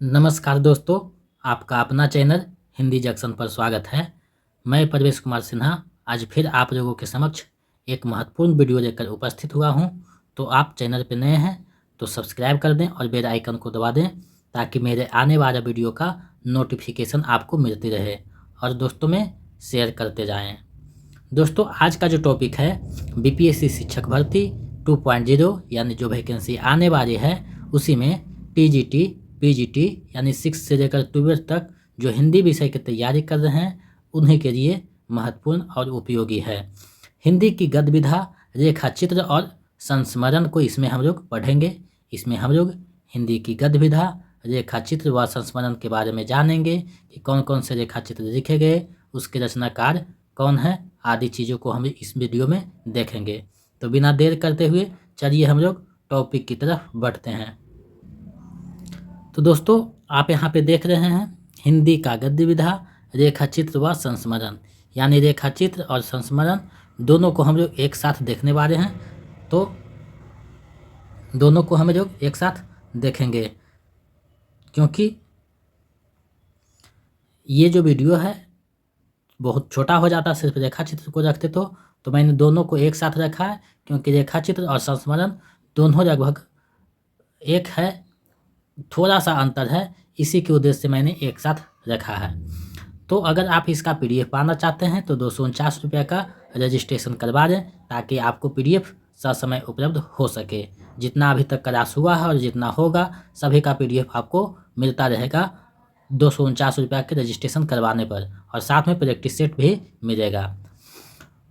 नमस्कार दोस्तों, आपका अपना चैनल हिंदी जंक्शन पर स्वागत है। मैं परवेश कुमार सिन्हा आज फिर आप लोगों के समक्ष एक महत्वपूर्ण वीडियो लेकर उपस्थित हुआ हूं। तो आप चैनल पर नए हैं तो सब्सक्राइब कर दें और बेल आइकन को दबा दें ताकि मेरे आने वाला वीडियो का नोटिफिकेशन आपको मिलती रहे और दोस्तों में शेयर करते जाएँ। दोस्तों, आज का जो टॉपिक है बीपीएससी शिक्षक भर्ती 2.0 यानी जो वैकेंसी आने वाली है उसी में टीजीटी पीजीटी यानी 6 से लेकर 12 तक जो हिंदी विषय की तैयारी कर रहे हैं उन्हीं के लिए महत्वपूर्ण और उपयोगी है। हिंदी की गद्य विधा, रेखा चित्र और संस्मरण को इसमें हम लोग पढ़ेंगे। इसमें हम लोग हिंदी की गद्य विधा, रेखा चित्र व संस्मरण के बारे में जानेंगे कि कौन कौन से रेखा चित्र लिखे गए, उसके रचनाकार कौन है, आदि चीज़ों को हम इस वीडियो में देखेंगे। तो बिना देर करते हुए चलिए हम लोग टॉपिक की तरफ बढ़ते हैं। तो दोस्तों, आप यहाँ पे देख रहे हैं हिंदी का गद्य विधा, रेखा चित्र व संस्मरण, यानी रेखा चित्र और संस्मरण दोनों को हम लोग एक साथ देखने वाले हैं। तो दोनों को हम लोग एक साथ देखेंगे क्योंकि ये जो वीडियो है बहुत छोटा हो जाता सिर्फ रेखा चित्र को रखते तो मैंने दोनों को एक साथ रखा है क्योंकि रेखा चित्र और संस्मरण दोनों लगभग एक है, थोड़ा सा अंतर है, इसी के उद्देश्य से मैंने एक साथ रखा है। तो अगर आप इसका पीडीएफ पाना चाहते हैं तो 249 रुपये का रजिस्ट्रेशन करवा दें ताकि आपको पीडीएफ ससमय उपलब्ध हो सके। जितना अभी तक क्लास हुआ है और जितना होगा सभी का पीडीएफ आपको मिलता रहेगा 249 रुपये के रजिस्ट्रेशन करवाने पर, और साथ में प्रैक्टिस सेट भी मिलेगा।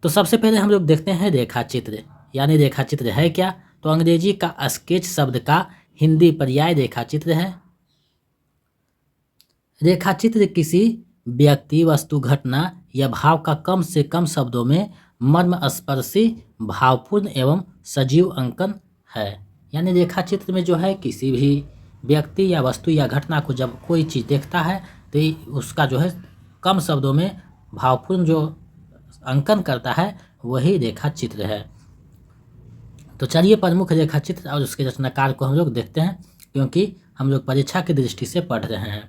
तो सबसे पहले हम लोग देखते हैं रेखा चित्र, यानी रेखा चित्र है क्या। तो अंग्रेजी का स्केच शब्द का हिंदी पर्याय रेखा चित्र है। रेखा चित्र किसी व्यक्ति, वस्तु, घटना या भाव का कम से कम शब्दों में मर्मस्पर्शी, भावपूर्ण एवं सजीव अंकन है। यानी रेखा चित्र में जो है किसी भी व्यक्ति या वस्तु या घटना को जब कोई चीज़ देखता है तो उसका जो है कम शब्दों में भावपूर्ण जो अंकन करता है वही रेखा चित्र है। तो चलिए प्रमुख रेखा चित्र और उसके रचनाकार को हम लोग देखते हैं क्योंकि हम लोग परीक्षा की दृष्टि से पढ़ रहे हैं।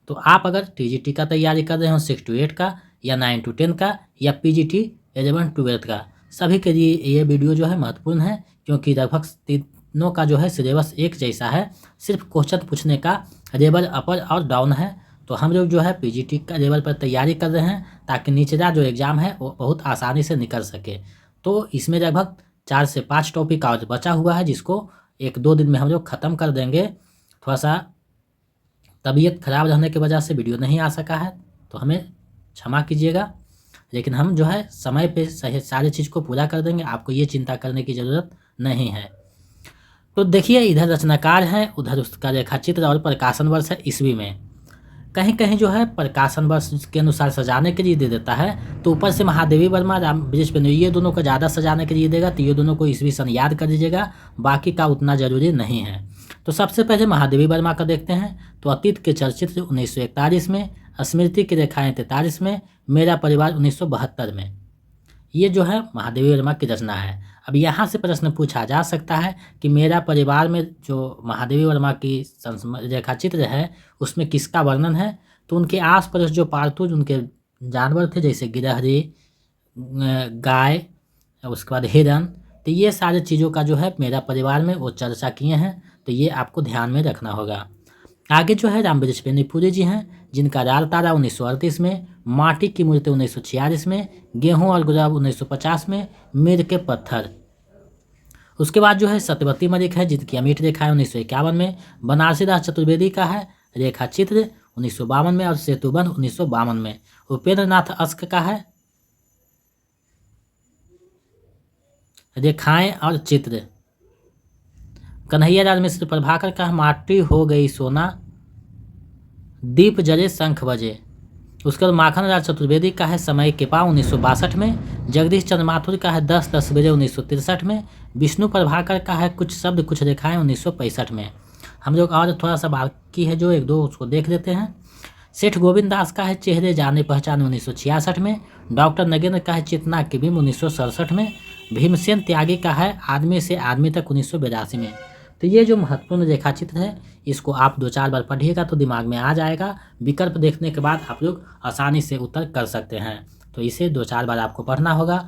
तो आप अगर टीजीटी का तैयारी कर रहे हो 6 to 8 का या 9 to 10 का या पीजीटी 11 to 12 का, सभी के लिए ये वीडियो जो है महत्वपूर्ण है क्योंकि लगभग तीनों का जो है सिलेबस एक जैसा है, सिर्फ क्वेश्चन पूछने का लेवल अपर और डाउन है। तो हम लोग जो है पीजीटी का लेवल पर तैयारी कर रहे हैं ताकि निचला जो एग्ज़ाम है वो बहुत आसानी से निकल सके। तो इसमें लगभग 4 से 5 टॉपिक और बचा हुआ है जिसको 1-2 दिन में हम लोग ख़त्म कर देंगे। थोड़ा सा तबीयत ख़राब रहने की वजह से वीडियो नहीं आ सका है तो हमें क्षमा कीजिएगा, लेकिन हम जो है समय पे सही सारी चीज़ को पूरा कर देंगे, आपको ये चिंता करने की ज़रूरत नहीं है। तो देखिए, इधर रचनाकार है, उधर उसका रेखा चित्र और प्रकाशन वर्ष है ईस्वी में। कहीं कहीं जो है प्रकाशन वर्ष के अनुसार सजाने के लिए दे देता है, तो ऊपर से महादेवी वर्मा, राम बृज पेनु, ये दोनों को ज़्यादा सजाने के लिए देगा तो ये दोनों को ईस्वी सन याद कर दीजिएगा, बाकी का उतना ज़रूरी नहीं है। तो सबसे पहले महादेवी वर्मा का देखते हैं। तो अतीत के चलचित्र 1941 में, स्मृति की रेखाएँ 43 में, मेरा परिवार 1972 में। ये जो है महादेवी वर्मा की रचना है। अब यहाँ से प्रश्न पूछा जा सकता है कि मेरा परिवार में जो महादेवी वर्मा की रेखा चित्र है उसमें किसका वर्णन है। तो उनके आस पड़ोस जो पालतू उनके जानवर थे जैसे गिरहरी, गाय, उसके बाद हिरन, तो ये सारी चीज़ों का जो है मेरा परिवार में वो चर्चा किए हैं, तो ये आपको ध्यान में रखना होगा। आगे जो है राम बृज पेनु जी हैं जिनका लाल तारा 1938 में, माटी की मूर्ति 1946 में, गेहूं और गुलाब 1950 में, मीर के पत्थर। उसके बाद जो है सत्यवती मलिक है जिनकी अमिट रेखा है 1951 में, बनारसी दास चतुर्वेदी का है रेखा चित्र 1952 में और सेतुबंध 1952 में। उपेंद्र नाथ अस्क का है रेखाएं और चित्र। कन्हैया लाल मिश्र प्रभाकर का माटी हो गई सोना, दीप जले शंख बजे। उसके बाद माखन लाल चतुर्वेदी का है समय के पाँव 1962 में, जगदीश चंद्र माथुर का है 10-10 बजे 1963 में, विष्णु प्रभाकर का है कुछ शब्द कुछ रेखाएं 1965 में। हम लोग और थोड़ा सा बाकी है जो 1-2 उसको देख लेते हैं। सेठ गोविंद दास का है चेहरे जाने पहचाने 1966 में, डॉक्टर नगेंद्र का है चेतना की बिंब 1967 में, भीमसेन त्यागी का है आदमी से आदमी तक 1982 में। तो ये जो महत्वपूर्ण रेखाचित्र है इसको आप 2-4 बार पढ़िएगा तो दिमाग में आ जाएगा। विकल्प देखने के बाद आप लोग आसानी से उत्तर कर सकते हैं। तो इसे 2-4 बार आपको पढ़ना होगा।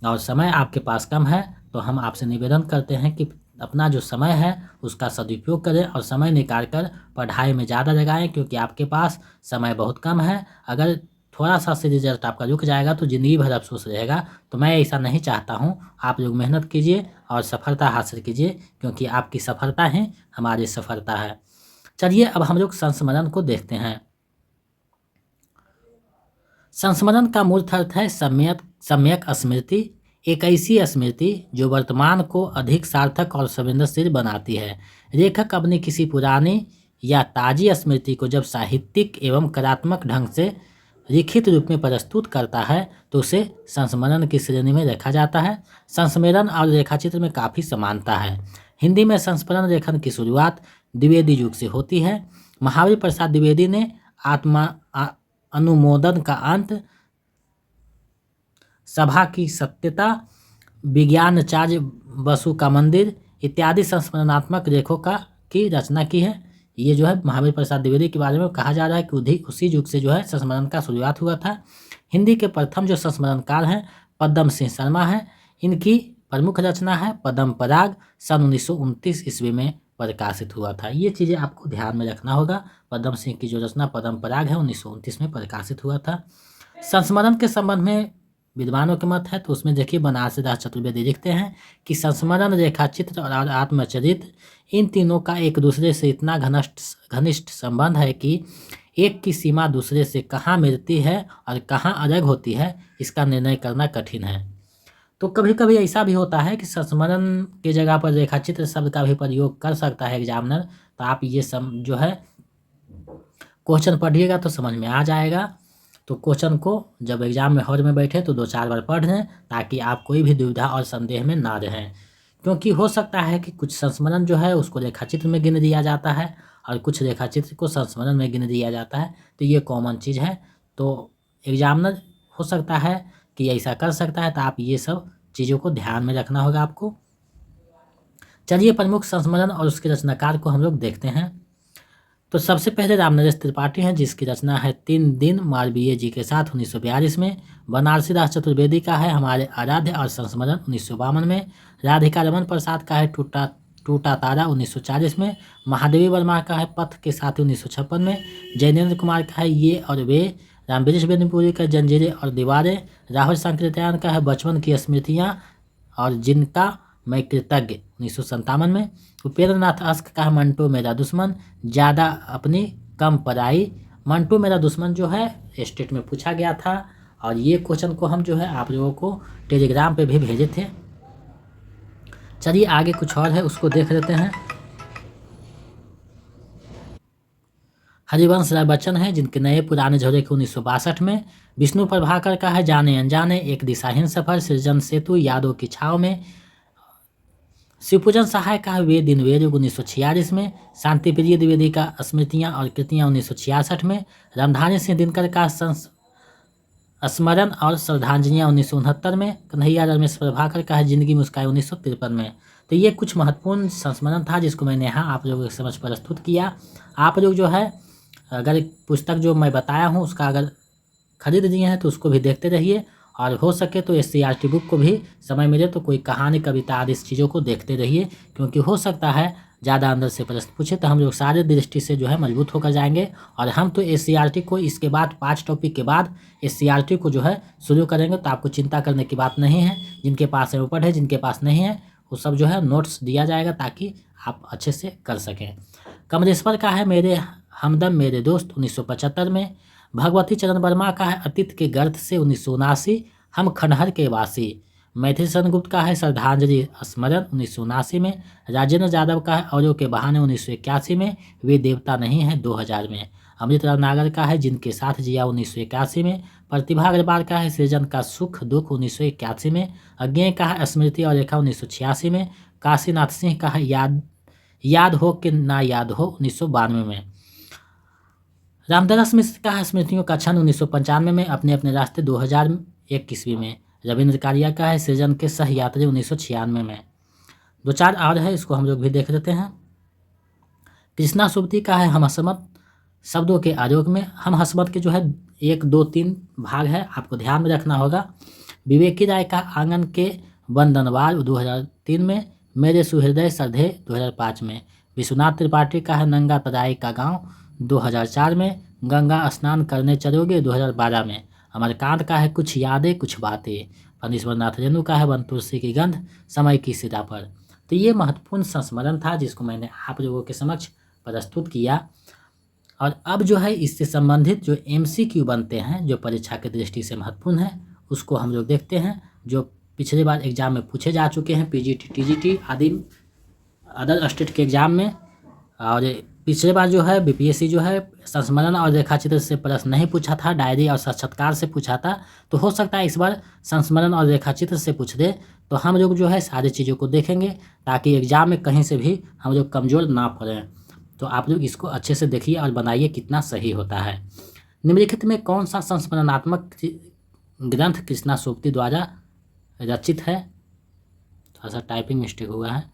और समय आपके पास कम है तो हम आपसे निवेदन करते हैं कि अपना जो समय है उसका सदुपयोग करें और समय निकाल कर पढ़ाई में ज़्यादा लगाएं, क्योंकि आपके पास समय बहुत कम है। अगर थोड़ा सा से रिजल्ट आपका रुक जाएगा तो ज़िंदगी भर अफसोस रहेगा। तो मैं ऐसा नहीं चाहता हूँ। आप लोग मेहनत कीजिए और सफलता हासिल कीजिए, क्योंकि आपकी सफलता ही हमारी सफलता है। चलिए अब हम लोग संस्मरण को देखते हैं। संस्मरण का मूल अर्थ है सम्यक स्मृति, एक ऐसी स्मृति जो वर्तमान को अधिक सार्थक और संवेदनशील बनाती है। लेखक अपनी किसी पुरानी या ताज़ी स्मृति को जब साहित्यिक एवं कलात्मक ढंग से लिखित रूप में प्रस्तुत करता है तो उसे संस्मरण की श्रेणी में रखा जाता है। संस्मरण और रेखाचित्र में काफ़ी समानता है। हिंदी में संस्मरण लेखन की शुरुआत द्विवेदी युग से होती है। महावीर प्रसाद द्विवेदी ने अनुमोदन का अंत, सभा की सत्यता, विज्ञानचार्य बसु का मंदिर इत्यादि संस्मरणात्मक लेखों की रचना की है। ये जो है महावीर प्रसाद द्विवेदी के बारे में कहा जा रहा है कि उसी युग से जो है संस्मरण का शुरुआत हुआ था। हिंदी के प्रथम जो संस्मरणकार हैं पद्म सिंह शर्मा हैं। इनकी प्रमुख रचना है पद्म पराग, सन 1929 ईस्वी में प्रकाशित हुआ था। ये चीज़ें आपको ध्यान में रखना होगा। पद्म सिंह की जो रचना पद्म पराग है 1929 में प्रकाशित हुआ था। संस्मरण के संबंध में विद्वानों के मत है, तो उसमें देखिए बनारसी दास चतुर्वेदी लिखते हैं कि संस्मरण, रेखाचित्र और आत्मचरित्र इन तीनों का एक दूसरे से इतना घनिष्ठ संबंध है कि एक की सीमा दूसरे से कहाँ मिलती है और कहाँ अलग होती है इसका निर्णय करना कठिन है। तो कभी कभी ऐसा भी होता है कि संस्मरण के जगह पर रेखाचित्र शब्द का भी प्रयोग कर सकता है एग्जामिनर। तो आप ये जो है क्वेश्चन पढ़िएगा तो समझ में आ जाएगा। तो क्वेश्चन को जब एग्जाम में हॉल में बैठे तो 2-4 बार पढ़ लें, ताकि आप कोई भी दुविधा और संदेह में ना रहें। क्योंकि हो सकता है कि कुछ संस्मरण जो है उसको रेखाचित्र में गिन दिया जाता है और कुछ रेखाचित्र को संस्मरण में गिन दिया जाता है। तो ये कॉमन चीज़ है। तो एग्जामिनर हो सकता है कि ऐसा कर सकता है। तो आप ये सब चीज़ों को ध्यान में रखना होगा आपको। चलिए प्रमुख संस्मरण और उसके रचनाकार को हम लोग देखते हैं। तो सबसे पहले रामनरेश त्रिपाठी हैं, जिसकी रचना है 3 दिन मालवीय जी के साथ 1942 में। बनारसी दास चतुर्वेदी का है हमारे आराध्य और संस्मरण 1952 में। राधिका रमन प्रसाद का है टूटा तारा 1940 में। महादेवी वर्मा का है पथ के साथी 1956 में। जैनेन्द्र कुमार का है ये और वे। रामवृक्ष बेनीपुरी का जंजीरें और दीवारें। राहुल संकीर्तन का है बचपन की स्मृतियाँ और जिनका मैं कृतज्ञ 1957 में। उपेंद्र नाथ अस्क का है मंटो मेरा दुश्मन, ज़्यादा अपनी कम पराई। मंटो मेरा दुश्मन जो है स्टेट में पूछा गया था और ये क्वेश्चन को हम जो है आप लोगों को टेलीग्राम पे भी भेजे थे। चलिए आगे कुछ और है उसको देख लेते हैं। हरिवंश राय बच्चन है, जिनके नए पुराने झोरे के 1962 में। विष्णु प्रभाकर का है जाने अनजाने एक दिशाहीन सफर, सृजन सेतु यादों की छाव में। शिवपूजन सहाय का है वे दिन वे युग 1946 में। शांति प्रिय द्विवेदी का स्मृतियाँ और कृतियाँ 1966 में। रामधारी सिंह दिनकर का स्मरण और श्रद्धांजलियाँ 1969 में। कन्हैया रमेश प्रभाकर का है जिंदगी मुस्काई 1953 में। तो ये कुछ महत्वपूर्ण संस्मरण था जिसको मैंने यहाँ आप लोगों के समझ प्रस्तुत किया। आप लोग जो है अगर पुस्तक जो मैं बताया हूँ उसका अगर खरीद दिए हैं तो उसको भी देखते रहिए, और हो सके तो SCERT बुक को भी समय मिले तो कोई कहानी कविता आदि इस चीज़ों को देखते रहिए, क्योंकि हो सकता है ज़्यादा अंदर से प्रश्न पूछे तो हम लोग सारे दृष्टि से जो है मजबूत होकर जाएंगे। और हम तो SCERT को इसके बाद 5 टॉपिक के बाद SCERT को जो है शुरू करेंगे। तो आपको चिंता करने की बात नहीं है। जिनके पास है वो पढ़े, जिनके पास नहीं है वो सब जो है नोट्स दिया जाएगा ताकि आप अच्छे से कर सकें। कमलेश्वर का है मेरे हमदम मेरे दोस्त 1975 में। भगवती चरण वर्मा का है अतीत के गर्त से 1979, हम खंडहर के वासी। मैथिली सेनगुप्त का है श्रद्धांजलि स्मरण 1979 में। राजेंद्र यादव का है औरों के बहाने 1981 में। वे देवता नहीं हैं 2000 में। अमृतलाल नागर का है जिनके साथ जिया 1981 में। प्रतिभा अग्रवाल का है सृजन का सुख दुख 1981 में। अज्ञेय का है स्मृति और रेखा 1986 में। काशीनाथ सिंह का है याद हो कि ना याद हो 1992 में। रामदास मिश्र का है स्मृतियों का क्षण 1995 में। अपने अपने रास्ते 2001 ईस्वी में। रविंद्र कालिया का है सृजन के सहयात्री 1996 में। 2-4 और है इसको हम लोग भी देख लेते हैं। कृष्णा सुब्बती का है हम हसमत शब्दों के आयोग में। हम हसमत के जो है 1, 2, 3 भाग है, आपको ध्यान में रखना होगा। विवेकी राय का आंगन के वंदनवार 2003 में, मेरे सुहृदय श्रद्धे 2005 में। विश्वनाथ त्रिपाठी का है नंगा तराई का गांव 2004 में। गंगा स्नान करने चलोगे 2012 में। अमरकांत का है कुछ यादें कुछ बातें। फणीश्वरनाथ रेणु का है वन तुलसी की गंध समय की सिरा पर। तो ये महत्वपूर्ण संस्मरण था जिसको मैंने आप लोगों के समक्ष प्रस्तुत किया। और अब जो है इससे संबंधित जो MCQ बनते हैं जो परीक्षा की दृष्टि से महत्वपूर्ण है उसको हम लोग देखते हैं, जो पिछले बार एग्जाम में पूछे जा चुके हैं PGT TGT आदि अदर स्टेट के एग्जाम में। और पिछले बार जो है BPSC जो है संस्मरण और रेखाचित्र से प्रश्न नहीं पूछा था, डायरी और साक्षात्कार से पूछा था। तो हो सकता है इस बार संस्मरण और रेखाचित्र से पूछ दे, तो हम लोग जो है सारी चीज़ों को देखेंगे ताकि एग्जाम में कहीं से भी हम लोग कमज़ोर ना पड़ें। तो आप लोग इसको अच्छे से देखिए और बनाइए कितना सही होता है। निम्नलिखित में कौन सा संस्मरणात्मक ग्रंथ कृष्णा सुब्बती द्वारा रचित है? थोड़ा सा टाइपिंग मिस्टेक हुआ है,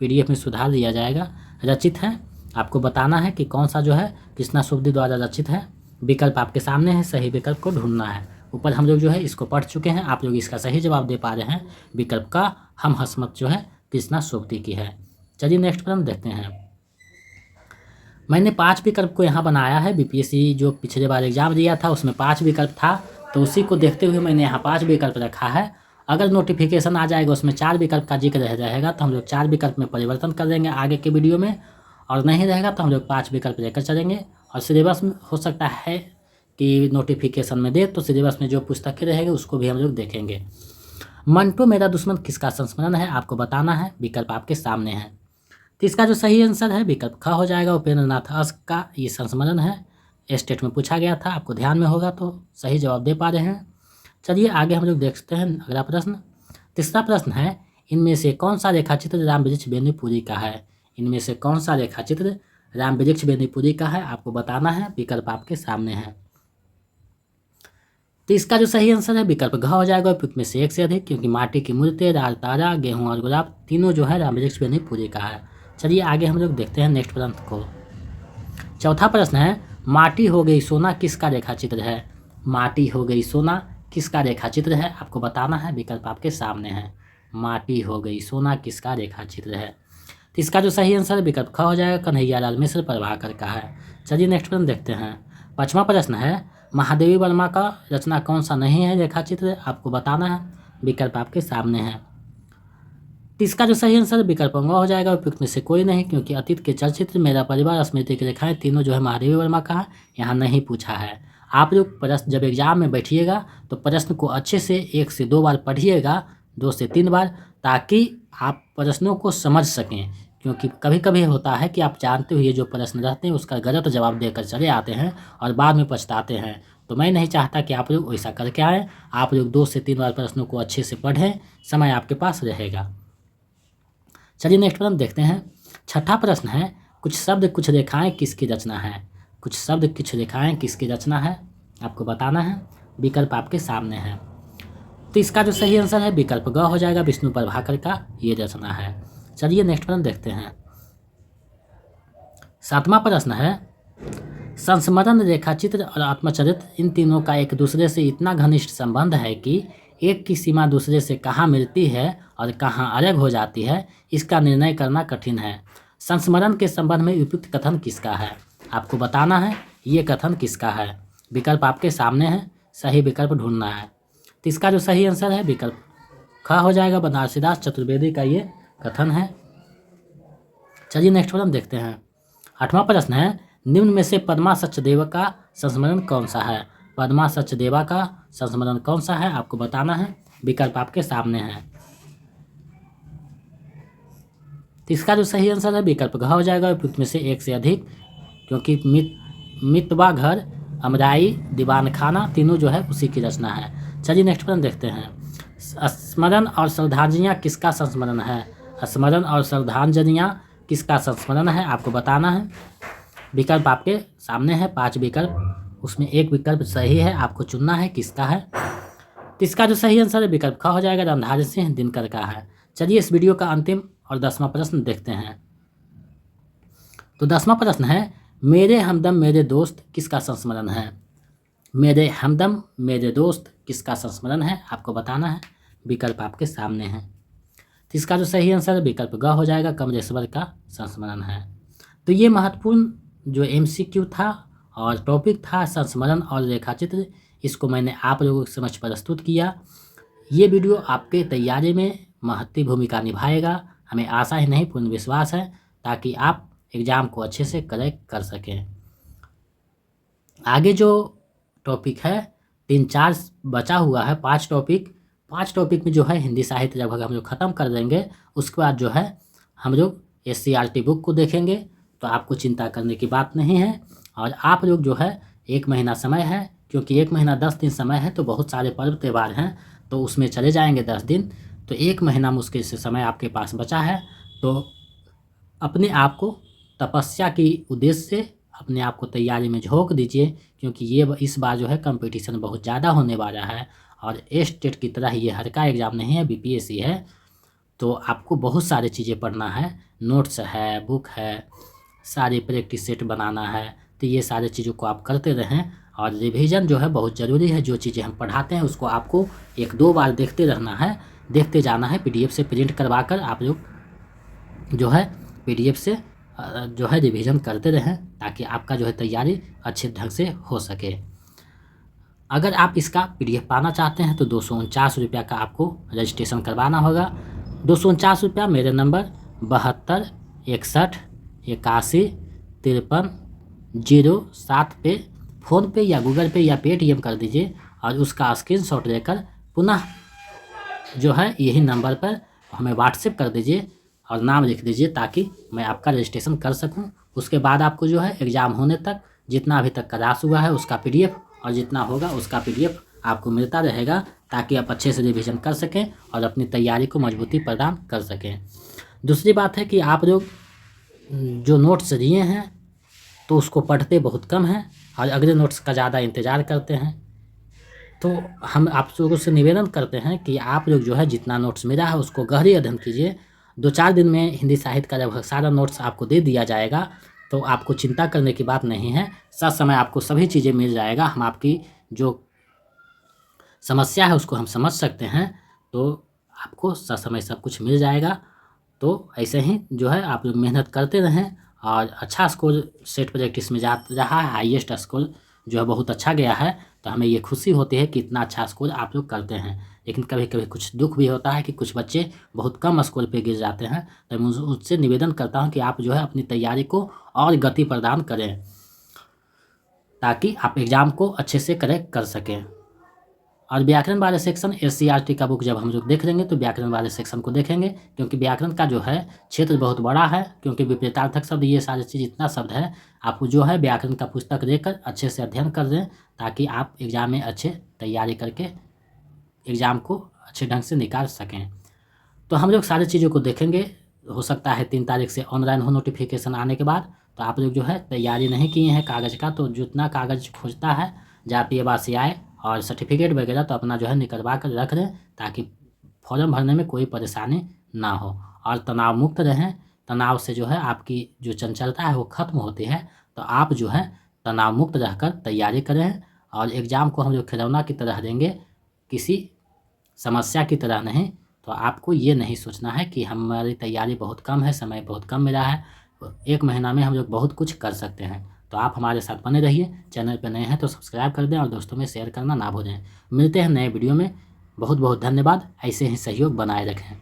PDF में सुधार दिया जाएगा। रचित है, आपको बताना है कि कौन सा जो है कृष्णा सुब्बती द्वारा रचित है। विकल्प आपके सामने है, सही विकल्प को ढूंढना है। ऊपर हम लोग जो है इसको पढ़ चुके हैं, आप लोग इसका सही जवाब दे पा रहे हैं। विकल्प का हम हसमत जो है कृष्णा सुब्बती की है। चलिए नेक्स्ट प्रश्न देखते हैं। मैंने 5 विकल्प को यहाँ बनाया है। BPSC जो पिछले बार एग्जाम दिया था उसमें 5 विकल्प था, तो उसी को देखते हुए मैंने यहाँ 5 विकल्प रखा है। अगर नोटिफिकेशन आ जाएगा उसमें 4 विकल्प का जिक्र रहेगा तो हम लोग 4 विकल्प में परिवर्तन कर देंगे आगे के वीडियो में, और नहीं रहेगा तो हम लोग 5 विकल्प लेकर चलेंगे। और सिलेबस में हो सकता है कि नोटिफिकेशन में दे तो सिलेबस में जो पुस्तकें रहेगी उसको भी हम लोग देखेंगे। मंटो मेरा दुश्मन किसका संस्मरण है? आपको बताना है। विकल्प आपके सामने है। तो इसका जो सही आंसर है विकल्प ख हो जाएगा। उपेंद्र नाथ अश्क का ये संस्मरण है, स्टेट में पूछा गया था, आपको ध्यान में होगा तो सही जवाब दे पा रहे हैं। चलिए आगे हम लोग देखते हैं अगला प्रश्न। तीसरा प्रश्न है, इनमें से कौन सा रेखाचित्र रामवृक्ष बेनीपुरी का है? इनमें से कौन सा रेखाचित्र रामवृक्ष बेनीपुरी का है? आपको बताना है। विकल्प आपके सामने है। तो इसका जो सही आंसर है विकल्प घ हो जाएगा। उपयुक्त में से एक से अधिक, क्योंकि माटी की मूर्ति, राज तारा, गेहूं और गुलाब तीनों जो है रामवृक्ष बेनीपुरी का है। चलिए आगे हम लोग देखते हैं नेक्स्ट प्रश्न को। चौथा प्रश्न है, माटी हो गई सोना किसका रेखाचित्र है? माटी हो गई सोना किसका रेखाचित्र है? आपको बताना है। विकल्प आपके सामने है। माटी हो गई सोना किसका रेखाचित्र है? तो इसका जो सही आंसर विकल्प ख हो जाएगा। कन्हैयालाल मिश्र प्रभाकर का है। चलिए नेक्स्ट प्रश्न देखते हैं। पांचवा प्रश्न है, महादेवी वर्मा का रचना कौन सा नहीं है रेखाचित्र? आपको बताना है। विकल्प आपके सामने है। तो इसका जो सही आंसर विकल्प अंग हो जाएगा। उपयुक्त में से कोई नहीं, क्योंकि अतीत के चलचित्र, मेरा परिवार, स्मृति की रेखाएं तीनों जो है महादेवी वर्मा का है, यहाँ नहीं पूछा है। आप लोग प्रश्न जब एग्जाम में बैठिएगा तो प्रश्न को अच्छे से 1 से 2 बार पढ़िएगा, 2 से 3 बार, ताकि आप प्रश्नों को समझ सकें। क्योंकि कभी कभी होता है कि आप जानते हुए जो प्रश्न रहते हैं उसका गलत जवाब देकर चले आते हैं और बाद में पछताते हैं। तो मैं नहीं चाहता कि आप लोग वैसा करके आएँ। आप लोग 2 से 3 बार प्रश्नों को अच्छे से पढ़ें, समय आपके पास रहेगा। चलिए नेक्स्ट प्रश्न देखते हैं। छठा प्रश्न है, कुछ शब्द कुछ रेखाएं किसकी रचना है? कुछ शब्द कुछ रेखाएं किसकी रचना है? आपको बताना है। विकल्प आपके सामने है। तो इसका जो सही आंसर है विकल्प ग हो जाएगा। विष्णु प्रभाकर का ये रचना है। चलिए नेक्स्ट प्रश्न देखते हैं। सातवां प्रश्न है, संस्मरण, रेखाचित्र और आत्मचरित्र इन तीनों का एक दूसरे से इतना घनिष्ठ संबंध है कि एक की सीमा दूसरे से कहाँ मिलती है और कहाँ अलग हो जाती है, इसका निर्णय करना कठिन है। संस्मरण के संबंध में उपयुक्त कथन किसका है? आपको बताना है ये कथन किसका है। विकल्प आपके सामने है, सही विकल्प ढूंढना है। तो इसका जो सही आंसर है विकल्प ख हो जाएगा। बनारसीदास चतुर्वेदी का ये कथन है। चलिए नेक्स्ट प्रश्न देखते हैं। आठवां प्रश्न है, निम्न में से पद्मा सचदेवा का संस्मरण कौन सा है? पद्मा सचदेवा का संस्मरण कौन सा है? आपको बताना है। विकल्प आपके सामने है। तो इसका जो सही आंसर है विकल्प घ हो जाएगा। उपयुक्त में से एक से अधिक, क्योंकि मितवा घर, अमराई, दीवान खाना तीनों जो है उसी की रचना है। चलिए नेक्स्ट प्रश्न देखते हैं। स्मरण और श्रद्धांजलियाँ किसका संस्मरण है? स्मरण और श्रद्धांजलियाँ किसका संस्मरण है? आपको बताना है। विकल्प आपके सामने है। 5 विकल्प, उसमें एक विकल्प सही है, आपको चुनना है किसका है। तो इसका जो सही आंसर है विकल्प ख हो जाएगा। रणधारी सिंह दिनकर का है। चलिए इस वीडियो का अंतिम और 10वां प्रश्न देखते हैं। तो 10वां प्रश्न है, मेरे हमदम मेरे दोस्त किसका संस्मरण है? मेरे हमदम मेरे दोस्त किसका संस्मरण है, आपको बताना है। विकल्प आपके सामने है। तो इसका जो सही आंसर विकल्प ग हो जाएगा, कमलेश्वर का संस्मरण है। तो ये महत्वपूर्ण जो MCQ था और टॉपिक था संस्मरण और रेखाचित्र, इसको मैंने आप लोगों के समक्ष प्रस्तुत किया। ये वीडियो आपके तैयारी में महत्वपूर्ण भूमिका निभाएगा, हमें आशा ही नहीं पूर्ण विश्वास है, ताकि आप एग्ज़ाम को अच्छे से करेक्ट कर सकें। आगे जो टॉपिक है 3-4 बचा हुआ है, 5 टॉपिक में जो है हिंदी साहित्य लगभग हम लोग ख़त्म कर देंगे। उसके बाद जो है हम लोग SCRT बुक को देखेंगे, तो आपको चिंता करने की बात नहीं है। और आप लोग जो है 1 महीना समय है, क्योंकि 1 महीना 10 दिन समय है, तो बहुत सारे पर्व त्यौहार हैं, तो उसमें चले जाएंगे 10 दिन, तो 1 महीना मुश्किल से समय आपके पास बचा है। तो अपने आप को तपस्या की उद्देश्य से अपने आप को तैयारी में झोंक दीजिए, क्योंकि ये इस बार जो है कंपटीशन बहुत ज़्यादा होने वाला है। और स्टेट की तरह ये हर का एग्ज़ाम नहीं है, BPSC है, तो आपको बहुत सारी चीज़ें पढ़ना है, नोट्स है, बुक है, सारी प्रैक्टिस सेट बनाना है। तो ये सारी चीज़ों को आप करते रहें, और रिवीजन जो है बहुत ज़रूरी है। जो चीज़ें हम पढ़ाते हैं उसको आपको 1-2 बार देखते रहना है, देखते जाना है। PDF से प्रिंट करवा कर आप लोग जो है PDF से जो है रिवीजन करते रहें, ताकि आपका जो है तैयारी अच्छे ढंग से हो सके। अगर आप इसका PDF पाना चाहते हैं तो 249 रुपया का आपको रजिस्ट्रेशन करवाना होगा। 249 रुपया मेरे नंबर 72 61 81 53 07 पे फ़ोनपे या गूगल पे या पेटीएम कर दीजिए, और उसका स्क्रीनशॉट लेकर पुनः जो है यही नंबर पर हमें व्हाट्सएप कर दीजिए और नाम लिख दीजिए, ताकि मैं आपका रजिस्ट्रेशन कर सकूं। उसके बाद आपको जो है एग्ज़ाम होने तक जितना अभी तक का राशि हुआ है उसका PDF, और जितना होगा उसका PDF आपको मिलता रहेगा, ताकि आप अच्छे से रिवीजन कर सकें और अपनी तैयारी को मजबूती प्रदान कर सकें। दूसरी बात है कि आप लोग जो नोट्स लिए हैं तो उसको पढ़ते बहुत कम हैं, और अगले नोट्स का ज़्यादा इंतज़ार करते हैं। तो हम आप लोगों से निवेदन करते हैं कि आप लोग जो है जितना नोट्स मिला है उसको गहरी अध्ययन कीजिए। 2-4 दिन में हिंदी साहित्य का लगभग सारा नोट्स आपको दे दिया जाएगा, तो आपको चिंता करने की बात नहीं है। समय आपको सभी चीज़ें मिल जाएगा। हम आपकी जो समस्या है उसको हम समझ सकते हैं, तो आपको समय सब कुछ मिल जाएगा। तो ऐसे ही जो है आप लोग मेहनत करते रहें, और अच्छा स्कोर सेट प्रैक्टिस में जा रहा है, हाईएस्ट स्कोर जो है बहुत अच्छा गया है। तो हमें ये खुशी होती है कि इतना अच्छा स्कोर आप लोग करते हैं। लेकिन कभी कभी कुछ दुख भी होता है कि कुछ बच्चे बहुत कम स्कोर पे गिर जाते हैं। तो मैं उससे निवेदन करता हूं कि आप जो है अपनी तैयारी को और गति प्रदान करें, ताकि आप एग्ज़ाम को अच्छे से करेक्ट कर सकें। और व्याकरण वाले सेक्शन SCRT का बुक जब हम लोग देख लेंगे तो व्याकरण वाले सेक्शन को देखेंगे, क्योंकि व्याकरण का जो है क्षेत्र बहुत बड़ा है। क्योंकि विपरीतार्थक शब्द, ये सारी चीज़, इतना शब्द है, आप जो है व्याकरण का पुस्तक लेकर अच्छे से अध्ययन कर दें, ताकि आप एग्ज़ाम में अच्छे तैयारी करके एग्ज़ाम को अच्छे ढंग से निकाल सकें। तो हम लोग सारी चीज़ों को देखेंगे। हो सकता है 3 तारीख से ऑनलाइन हो नोटिफिकेशन आने के बाद। तो आप लोग जो है तैयारी नहीं किए हैं कागज़ का, तो जितना कागज़ खोजता है जातीय आवासीय आय और सर्टिफिकेट वगैरह, तो अपना जो है निकलवा कर रख लें, ताकि फॉर्म भरने में कोई परेशानी ना हो। और तनाव मुक्त रहें। तनाव से जो है आपकी जो चंचलता है वो ख़त्म होती है। तो आप जो है तनाव मुक्त रहकर तैयारी करें, और एग्ज़ाम को हम जो खिलौना की तरह देंगे, किसी समस्या की तरह नहीं। तो आपको ये नहीं सोचना है कि हमारी तैयारी बहुत कम है, समय बहुत कम मिला है। 1 महीना में हम लोग बहुत कुछ कर सकते हैं। तो आप हमारे साथ बने रहिए। चैनल पर नए हैं तो सब्सक्राइब कर दें, और दोस्तों में शेयर करना ना भूलें। मिलते हैं नए वीडियो में। बहुत बहुत धन्यवाद। ऐसे ही सहयोग बनाए रखें।